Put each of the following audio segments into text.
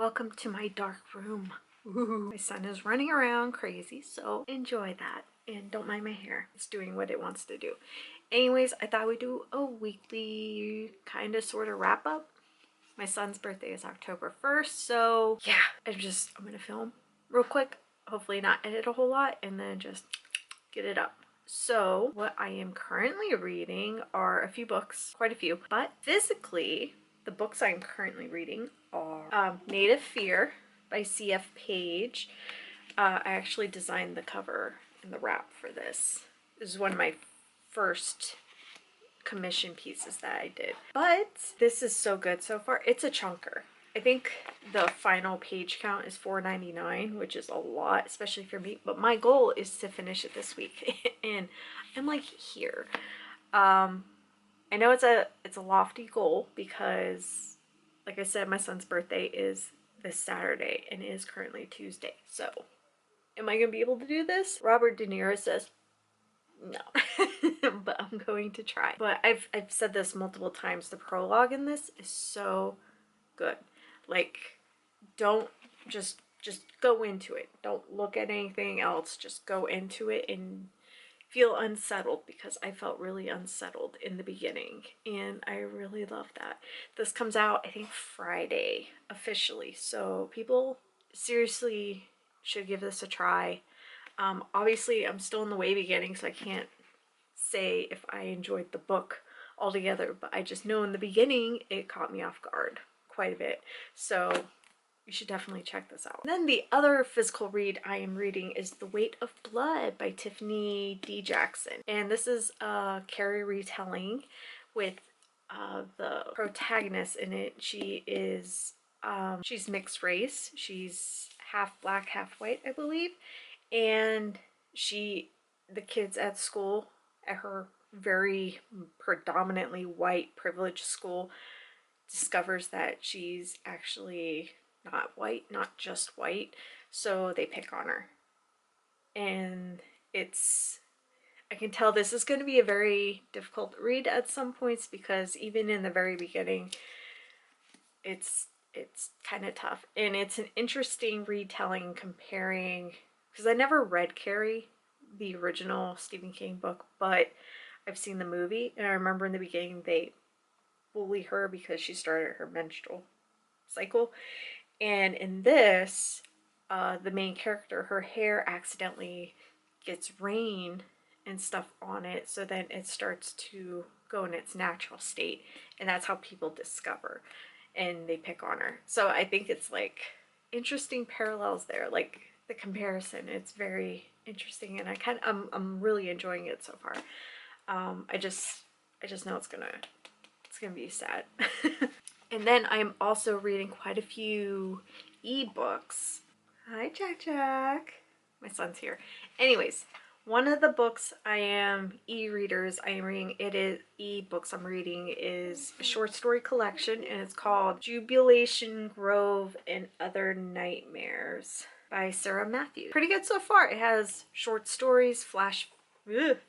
Welcome to my dark room. Ooh. My son is running around crazy, so enjoy that. And don't mind my hair. It's doing what it wants to do. Anyways, I thought we'd do a weekly kind of sort of wrap up. My son's birthday is October 1st, so yeah, I'm gonna film real quick. Hopefully not edit a whole lot, and then just get it up. So what I am currently reading are a few books, quite a few, but physically, the books I'm currently reading are Native Fear by C.F. Page. I actually designed the cover and the wrap for this. This is one of my first commission pieces that I did. But this is so good so far. It's a chunker. I think the final page count is 4.99, which is a lot, especially for me. But my goal is to finish it this week, and I'm like here. I know it's a lofty goal because, like I said, my son's birthday is this Saturday and it is currently Tuesday. So, am I gonna be able to do this? Robert De Niro says no, but I'm going to try. But I've said this multiple times. The prologue in this is so good. Like, don't just go into it. Don't look at anything else. Just go into it and feel unsettled, because I felt really unsettled in the beginning, and I really love that. This comes out, I think, Friday officially, so people seriously should give this a try. Obviously, I'm still in the way beginning, so I can't say if I enjoyed the book altogether, but I just know in the beginning it caught me off guard quite a bit, so you should definitely check this out. And then the other physical read I am reading is The Weight of Blood by Tiffany D. Jackson. And this is a Carrie retelling with the protagonist in it. She is, she's mixed race. She's half black, half white, I believe. And the kids at school, at her very predominantly white privileged school, discovers that she's actually not white, not just white, so they pick on her. And I can tell this is going to be a very difficult read at some points, because even in the very beginning, it's kind of tough. And it's an interesting retelling, comparing, because I never read Carrie, the original Stephen King book, but I've seen the movie, and I remember in the beginning they bully her because she started her menstrual cycle. And in this, the main character, her hair accidentally gets rain and stuff on it, so then it starts to go in its natural state, and that's how people discover, and they pick on her. So I think it's like interesting parallels there, like the comparison. It's very interesting, and I'm really enjoying it so far. I just know it's gonna be sad. And then I'm also reading quite a few ebooks. Hi, Jack. My son's here. Anyways, one of the books I am reading, ebooks I'm reading is a short story collection, and it's called Jubilation, Grove, and Other Nightmares by Sarah Matthews. Pretty good so far. It has short stories, flash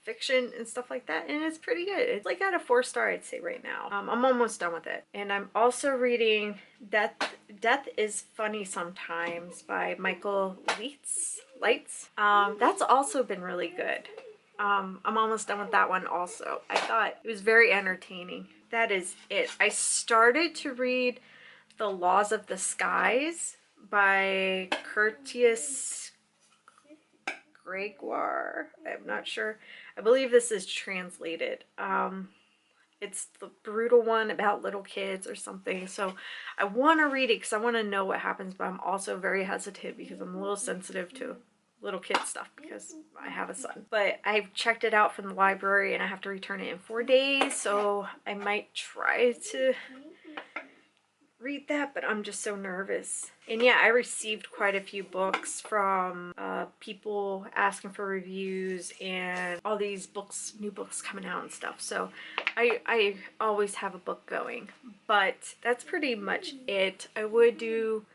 fiction and stuff like that, and it's pretty good. It's like at a 4-star, I'd say, right now. I'm almost done with it. And I'm also reading Death is Funny Sometimes by Michael Leitz. That's also been really good. I'm almost done with that one also. I thought it was very entertaining. That is it. I started to read The Laws of the Skies by Courtois, Grégoire. I'm not sure. I believe this is translated. It's the brutal one about little kids or something. So I want to read it because I want to know what happens, but I'm also very hesitant because I'm a little sensitive to little kid stuff because I have a son. But I've checked it out from the library and I have to return it in 4 days, so I might try to read that, but I'm just so nervous. And yeah, I received quite a few books from people asking for reviews and all these books, new books coming out and stuff, so I always have a book going. But that's pretty much it. I would do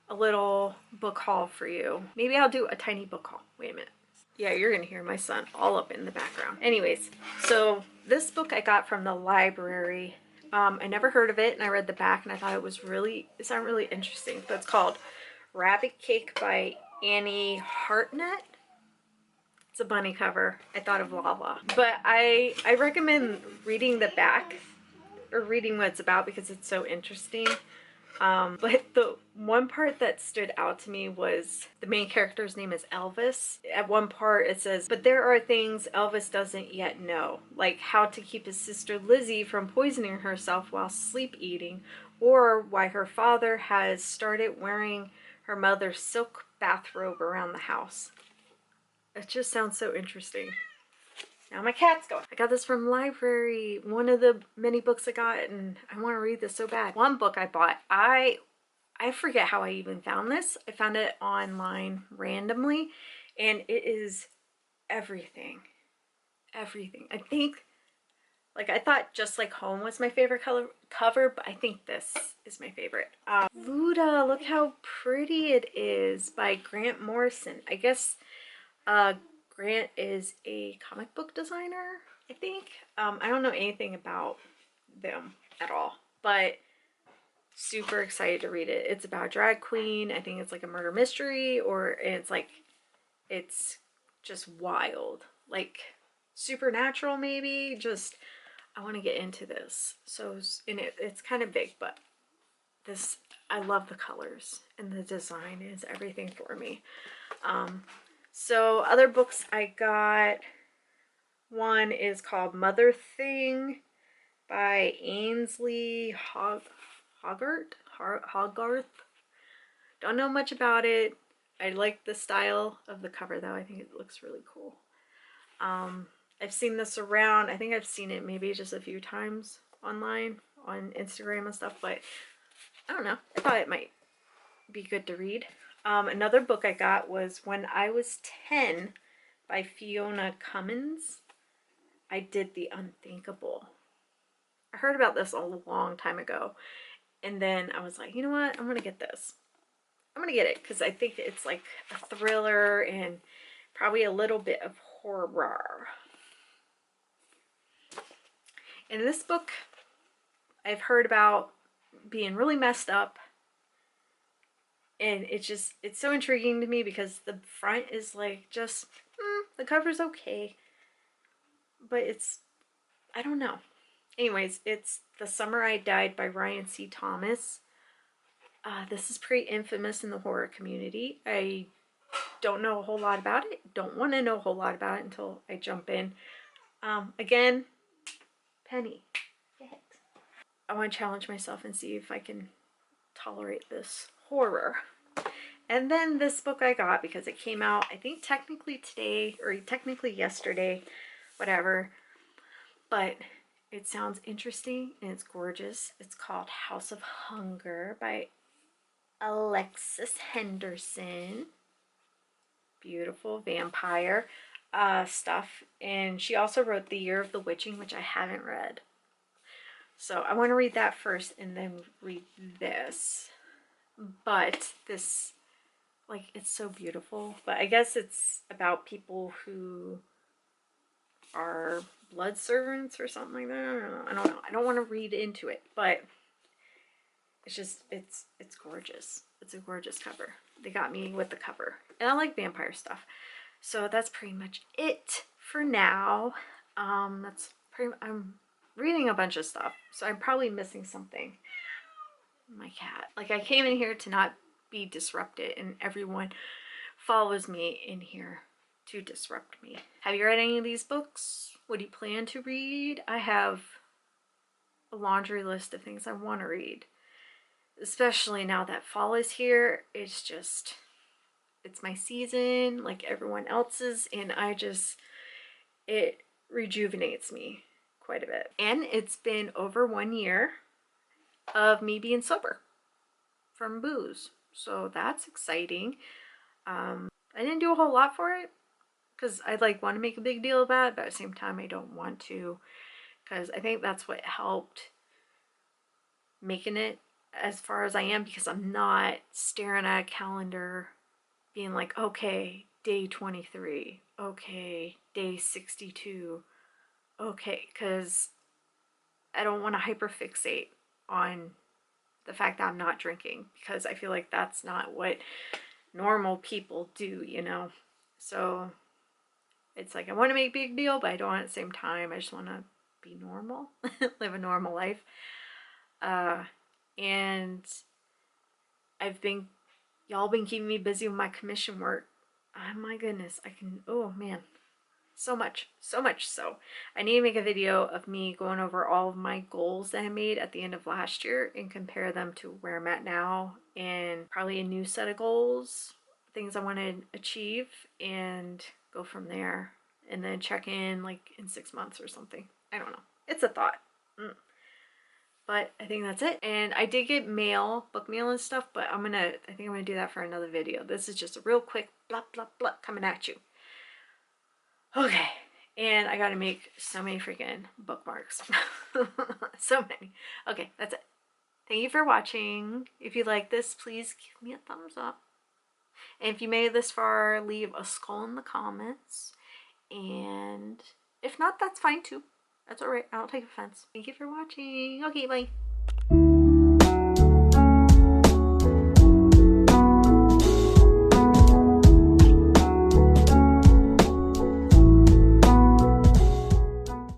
a little book haul for you. Maybe I'll do a tiny book haul. Wait a minute. Yeah, you're gonna hear my son all up in the background. Anyways, so this book I got from the library. I never heard of it, and I read the back and I thought it sounded really interesting. But it's called Rabbit Cake by Annie Hartnett. It's a bunny cover. I thought of lava. But I recommend reading the back, or reading what it's about, because it's so interesting. But the one part that stood out to me was the main character's name is Elvis. At one part it says, but there are things Elvis doesn't yet know, like how to keep his sister Lizzie from poisoning herself while sleep eating, or why her father has started wearing her mother's silk bathrobe around the house. It just sounds so interesting. Now my cat's going. I got this from library, one of the many books I got, and I want to read this so bad. One book I bought, I forget how I even found this. I found it online randomly, and it is everything. Everything. I think, like, I thought Just Like Home was my favorite cover, but I think this is my favorite. LUDA, look how pretty it is, by Grant Morrison. I guess Grant is a comic book designer, I think. I don't know anything about them at all, but super excited to read it. It's about a drag queen. I think it's like a murder mystery, it's just wild, like supernatural maybe. Just, I want to get into this. So, and it's kind of big, but this, I love the colors, and the design is everything for me. So other books I got, one is called Mother Thing by Ainslie Hogarth. Don't know much about it. I like the style of the cover though. I think it looks really cool. I've seen this around. I think I've seen it maybe just a few times online on Instagram and stuff, but I don't know. I thought it might be good to read. Another book I got was When I Was 10 by Fiona Cummins. I Did the Unthinkable. I heard about this a long time ago, and then I was like, you know what? I'm gonna get this. I'm gonna get it because I think it's like a thriller and probably a little bit of horror. And this book I've heard about being really messed up. And it's so intriguing to me because the front is like just, the cover's okay. But it's, I don't know. Anyways, it's The Summer I Died by Ryan C. Thomas. This is pretty infamous in the horror community. I don't know a whole lot about it. Don't want to know a whole lot about it until I jump in. Again, Penny. Get. I want to challenge myself and see if I can tolerate this horror. And then this book I got because it came out, I think technically today or technically yesterday, whatever, but it sounds interesting and it's gorgeous. It's called House of Hunger by Alexis Henderson. Beautiful vampire stuff. And she also wrote The Year of the Witching, which I haven't read. So I want to read that first and then read this. But this, like, it's so beautiful. But I guess it's about people who are blood servants or something like that. I don't know. I don't want to read into it, but it's just, it's gorgeous. It's a gorgeous cover. They got me with the cover. And I like vampire stuff. So that's pretty much it for now. I'm reading a bunch of stuff, so I'm probably missing something. My cat. Like, I came in here to not be disrupted, and everyone follows me in here to disrupt me. Have you read any of these books? What do you plan to read? I have a laundry list of things I want to read. Especially now that fall is here. It's just, it's my season like everyone else's, and it rejuvenates me quite a bit. And it's been over 1 year of me being sober from booze, so that's exciting. I didn't do a whole lot for it because I want to make a big deal about it, but at the same time I don't want to, because I think that's what helped making it as far as I am, because I'm not staring at a calendar being like, okay, day 23, okay, day 62, okay, because I don't want to hyperfixate on the fact that I'm not drinking, because I feel like that's not what normal people do, you know? So it's like I want to make a big deal, but I don't at the same time. I just want to be normal, live a normal life. And y'all been keeping me busy with my commission work. Oh my goodness, oh man, so much. So I need to make a video of me going over all of my goals that I made at the end of last year and compare them to where I'm at now, and probably a new set of goals, things I want to achieve, and go from there, and then check in like in 6 months or something. I don't know. It's a thought. But I think that's it. And I did get mail, book mail and stuff, but I think I'm gonna do that for another video. This is just a real quick blah blah blah coming at you. Okay, and I gotta make so many freaking bookmarks. So many. Okay, that's it. Thank you for watching. If you like this, please give me a thumbs up. And if you made it this far, leave a skull in the comments. And if not, that's fine too. That's alright. I don't take offense. Thank you for watching. Okay, bye.